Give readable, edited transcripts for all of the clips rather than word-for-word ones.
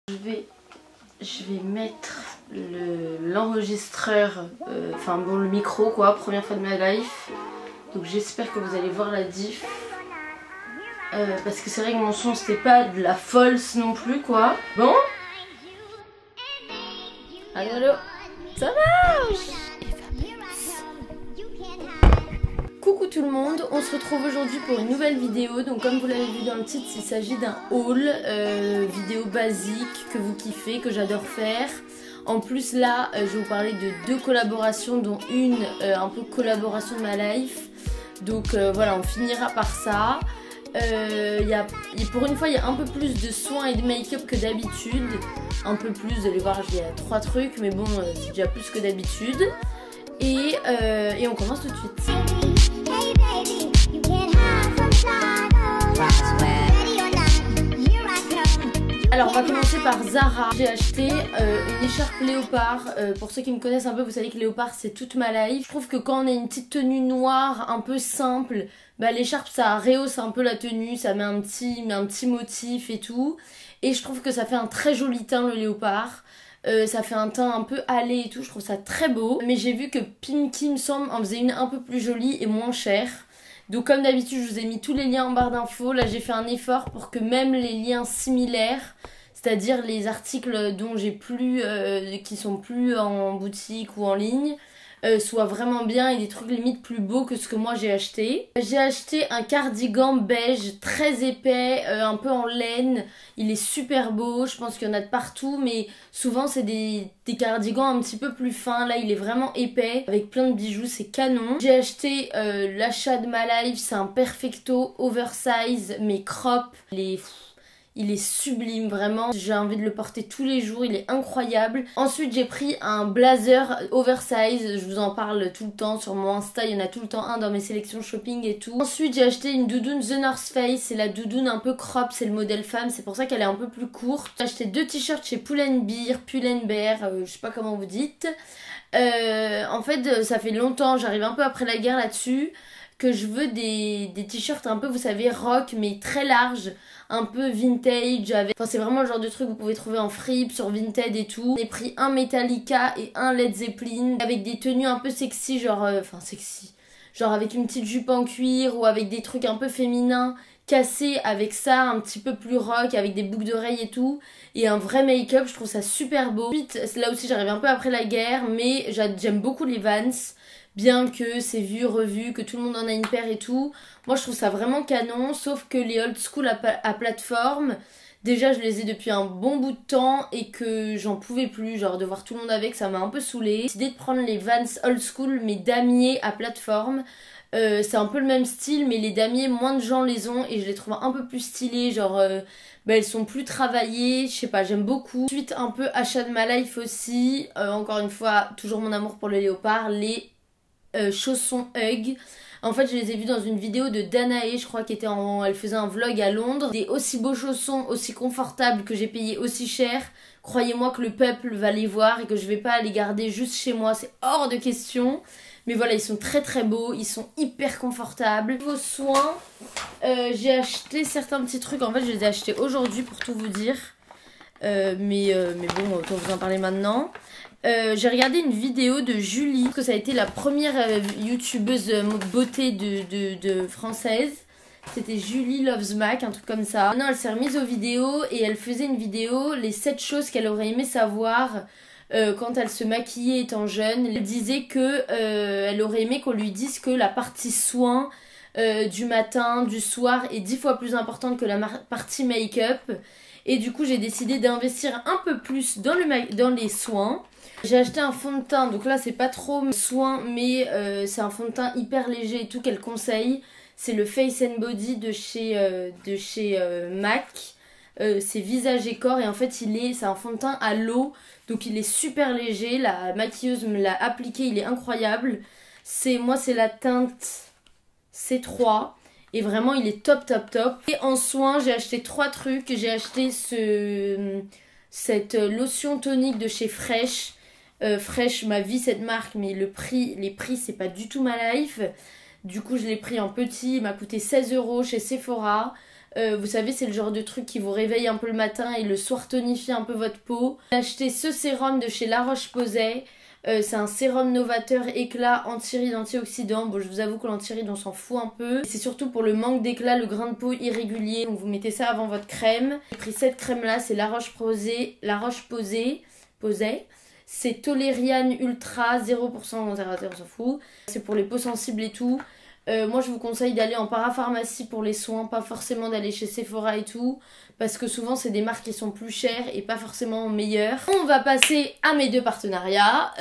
Je vais mettre l'enregistreur, enfin bon le micro quoi, première fois de ma life. Donc j'espère que vous allez voir la diff. Parce que c'est vrai que mon son c'était pas de la false non plus quoi. Bon. Allô allô. Ça marche. Coucou tout le monde, on se retrouve aujourd'hui pour une nouvelle vidéo. Donc comme vous l'avez vu dans le titre, il s'agit d'un haul, vidéo basique que vous kiffez, que j'adore faire. En plus là, je vais vous parler de 2 collaborations, dont une un peu collaboration de ma life. Donc voilà, on finira par ça. Pour une fois, il y a un peu plus de soins et de make-up que d'habitude. Un peu plus, vous allez voir, il y a 3 trucs, mais bon, c'est déjà plus que d'habitude. Et on commence tout de suite. Alors on va commencer par Zara. J'ai acheté une écharpe léopard. Pour ceux qui me connaissent un peu, vous savez que léopard c'est toute ma life. Je trouve que quand on a une petite tenue noire un peu simple, bah, l'écharpe ça rehausse un peu la tenue, ça met un petit motif et tout. Et je trouve que ça fait un très joli teint le léopard. Ça fait un teint un peu hâlé et tout, je trouve ça très beau. Mais j'ai vu que Pinky me semble en faisait une un peu plus jolie et moins chère. Donc comme d'habitude je vous ai mis tous les liens en barre d'infos. Là j'ai fait un effort pour que même les liens similaires, c'est-à-dire les articles dont j'ai plus, qui sont plus en boutique ou en ligne, soient vraiment bien et des trucs limite plus beaux que ce que moi j'ai acheté. J'ai acheté un cardigan beige très épais, un peu en laine. Il est super beau, je pense qu'il y en a de partout, mais souvent c'est des cardigans un petit peu plus fins. Là il est vraiment épais, avec plein de bijoux, c'est canon. J'ai acheté l'achat de ma life, c'est un perfecto oversize mais crop. Il est sublime vraiment, j'ai envie de le porter tous les jours, il est incroyable. Ensuite j'ai pris un blazer oversize, je vous en parle tout le temps sur mon Insta, il y en a tout le temps un dans mes sélections shopping et tout. Ensuite j'ai acheté une doudoune The North Face, c'est la doudoune un peu crop, c'est le modèle femme, c'est pour ça qu'elle est un peu plus courte. J'ai acheté 2 t-shirts chez Pull&Bear, je sais pas comment vous dites. En fait ça fait longtemps, j'arrive un peu après la guerre là-dessus, que je veux des t-shirts un peu, vous savez, rock, mais très larges, un peu vintage, enfin c'est vraiment le genre de truc que vous pouvez trouver en fripe, sur Vinted et tout. J'ai pris un Metallica et un Led Zeppelin, avec des tenues un peu sexy, genre, genre avec une petite jupe en cuir, ou avec des trucs un peu féminins, cassés avec ça, un petit peu plus rock, avec des boucles d'oreilles et tout, et un vrai make-up, je trouve ça super beau. Ensuite, là aussi j'arrive un peu après la guerre, mais j'aime beaucoup les Vans. Bien que c'est vu, revu, que tout le monde en a une paire et tout. Moi je trouve ça vraiment canon, sauf que les old school à plateforme, déjà je les ai depuis un bon bout de temps et que j'en pouvais plus, genre de voir tout le monde avec, ça m'a un peu saoulée. J'ai décidé de prendre les Vans old school mais damier à plateforme. C'est un peu le même style mais les damiers moins de gens les ont et je les trouve un peu plus stylés, genre elles sont plus travaillées, je sais pas, j'aime beaucoup. Ensuite un peu achat de ma life aussi, encore une fois toujours mon amour pour le léopard, les chaussons Hug. En fait je les ai vus dans une vidéo de Danae, je crois elle faisait un vlog à Londres. Des aussi beaux chaussons, aussi confortables, que j'ai payé aussi cher. Croyez-moi que le peuple va les voir et que je vais pas les garder juste chez moi, c'est hors de question. Mais voilà, ils sont très très beaux, ils sont hyper confortables. Vos soins, j'ai acheté certains petits trucs, en fait je les ai achetés aujourd'hui pour tout vous dire. Mais bon, autant vous en parler maintenant. J'ai regardé une vidéo de Julie, parce que ça a été la première youtubeuse beauté de française. C'était Julie Loves Mac, un truc comme ça. Non, elle s'est remise aux vidéos et elle faisait une vidéo, les 7 choses qu'elle aurait aimé savoir quand elle se maquillait étant jeune. Elle disait que elle aurait aimé qu'on lui dise que la partie soin du matin, du soir est 10 fois plus importante que la partie make-up. Et du coup j'ai décidé d'investir un peu plus dans les soins. J'ai acheté un fond de teint, donc là c'est pas trop soin, mais c'est un fond de teint hyper léger et tout qu'elle conseille. C'est le Face and Body de chez MAC. C'est visage et corps et en fait c'est un fond de teint à l'eau, donc il est super léger. La maquilleuse me l'a appliqué, il est incroyable. Moi c'est la teinte C3. Et vraiment il est top top top. Et en soins j'ai acheté 3 trucs. J'ai acheté cette lotion tonique de chez Fresh. Fresh ma vie cette marque, mais les prix c'est pas du tout ma life. Du coup je l'ai pris en petit, il m'a coûté 16 € chez Sephora. Vous savez, c'est le genre de truc qui vous réveille un peu le matin et le soir tonifie un peu votre peau. J'ai acheté ce sérum de chez La Roche-Posay. C'est un sérum novateur éclat anti-rides, antioxydant. Bon, je vous avoue que l'anti-rides on s'en fout un peu. C'est surtout pour le manque d'éclat, le grain de peau irrégulier. Donc vous mettez ça avant votre crème. J'ai pris cette crème là, c'est La Roche-Posay. C'est Tolériane Ultra, 0% conservateur, on s'en fout. C'est pour les peaux sensibles et tout. Moi je vous conseille d'aller en parapharmacie pour les soins, pas forcément d'aller chez Sephora et tout, parce que souvent c'est des marques qui sont plus chères et pas forcément meilleures. On va passer à mes deux partenariats,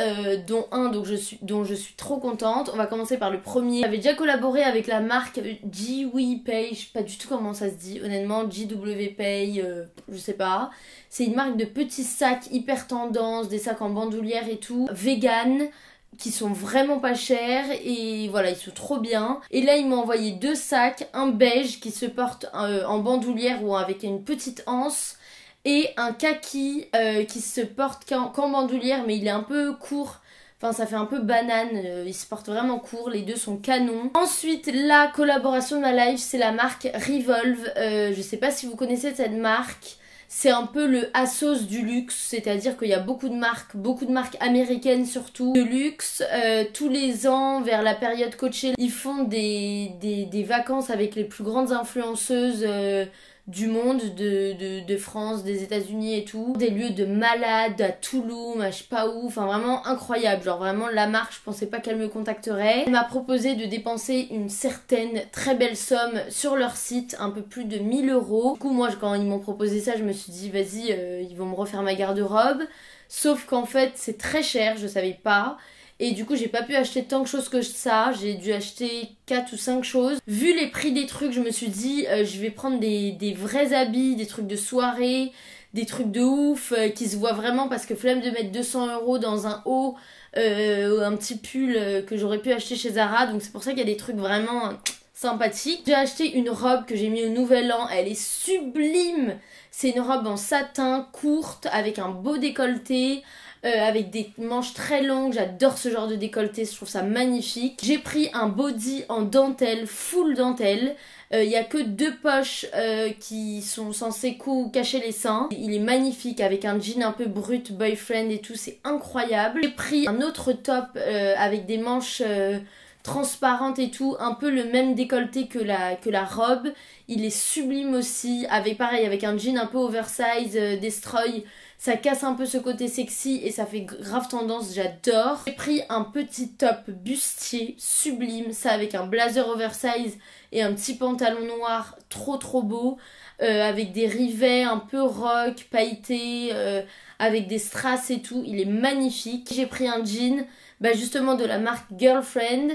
dont un dont je suis trop contente. On va commencer par le premier. J'avais déjà collaboré avec la marque GW Pay, je sais pas du tout comment ça se dit, honnêtement, GW Pay, je sais pas. C'est une marque de petits sacs hyper tendance, des sacs en bandoulière et tout, vegan, qui sont vraiment pas chers et voilà, ils sont trop bien. Et là, ils m'ont envoyé deux sacs, un beige qui se porte en bandoulière ou avec une petite anse et un kaki qui se porte qu'en bandoulière, mais il est un peu court. Enfin, ça fait un peu banane, il se porte vraiment court, les deux sont canons. Ensuite, la collaboration de ma life, c'est la marque Revolve. Je sais pas si vous connaissez cette marque. C'est un peu le Asos du luxe, c'est-à-dire qu'il y a beaucoup de marques américaines surtout, de luxe. Tous les ans, vers la période Coachella, ils font des vacances avec les plus grandes influenceuses du monde, de France, des États-Unis et tout. Des lieux de malades, à Toulouse, à je sais pas où, enfin vraiment incroyable. Genre vraiment la marque, je pensais pas qu'elle me contacterait. Elle m'a proposé de dépenser une certaine très belle somme sur leur site, un peu plus de 1000 €. Du coup moi quand ils m'ont proposé ça, je me suis dit vas-y, ils vont me refaire ma garde-robe. Sauf qu'en fait c'est très cher, je savais pas. Et du coup j'ai pas pu acheter tant de choses que ça, j'ai dû acheter 4 ou 5 choses. Vu les prix des trucs, je me suis dit je vais prendre des vrais habits, des trucs de soirée, des trucs de ouf qui se voient vraiment, parce que flemme de mettre 200 € dans un haut, un petit pull que j'aurais pu acheter chez Zara. Donc c'est pour ça qu'il y a des trucs vraiment sympathiques. J'ai acheté une robe que j'ai mis au nouvel an, elle est sublime. C'est une robe en satin courte avec un beau décolleté. Avec des manches très longues, j'adore ce genre de décolleté, je trouve ça magnifique. J'ai pris un body en dentelle, full dentelle. Il y a que deux poches qui sont censées cacher les seins. Il est magnifique avec un jean un peu brut, boyfriend et tout, c'est incroyable. J'ai pris un autre top avec des manches transparentes et tout, un peu le même décolleté que la robe. Il est sublime aussi, avec un jean un peu oversize, destroy. Ça casse un peu ce côté sexy et ça fait grave tendance, j'adore. J'ai pris un petit top bustier sublime, ça avec un blazer oversize et un petit pantalon noir trop beau, avec des rivets un peu rock, pailletés, avec des strass et tout, il est magnifique. J'ai pris un jean, justement de la marque Girlfriend,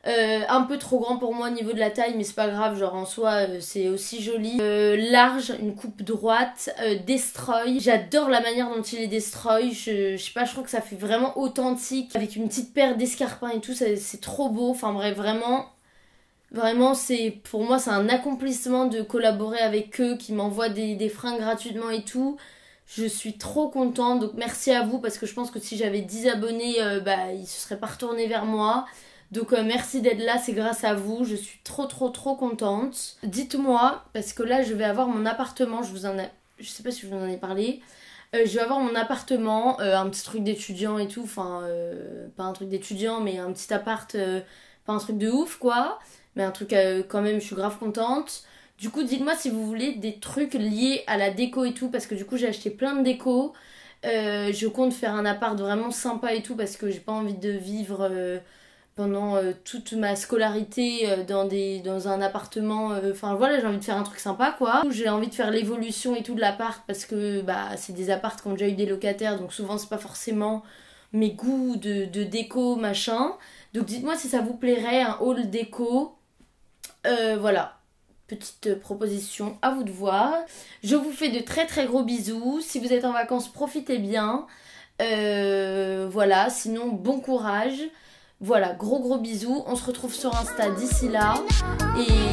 un peu trop grand pour moi au niveau de la taille, mais c'est pas grave, genre en soi c'est aussi joli. Large, une coupe droite, destroy. J'adore la manière dont il est destroy, je sais pas, je trouve que ça fait vraiment authentique, avec une petite paire d'escarpins et tout, c'est trop beau. Enfin bref, vraiment pour moi c'est un accomplissement de collaborer avec eux, qui m'envoient des fringues gratuitement et tout. Je suis trop contente, donc merci à vous, parce que je pense que si j'avais 10 abonnés, ils se seraient pas retournés vers moi. Donc merci d'être là, c'est grâce à vous, je suis trop contente. Dites-moi, parce que là je vais avoir mon appartement, je sais pas si je vous en ai parlé. Je vais avoir mon appartement, un petit truc d'étudiant et tout, enfin pas un truc d'étudiant mais un petit appart, pas un truc de ouf quoi, mais un truc quand même, je suis grave contente. Du coup dites-moi si vous voulez des trucs liés à la déco et tout, parce que du coup j'ai acheté plein de déco. Je compte faire un appart vraiment sympa et tout, parce que j'ai pas envie de vivre pendant toute ma scolarité dans un appartement, enfin voilà, j'ai envie de faire un truc sympa quoi. J'ai envie de faire l'évolution et tout de l'appart, parce que c'est des apparts qui ont déjà eu des locataires, donc souvent c'est pas forcément mes goûts de déco machin. Donc dites-moi si ça vous plairait, un haul déco. Voilà, petite proposition, à vous de voir. Je vous fais de très gros bisous. Si vous êtes en vacances, profitez bien. Voilà, sinon bon courage. Voilà, gros bisous, on se retrouve sur Insta d'ici là, et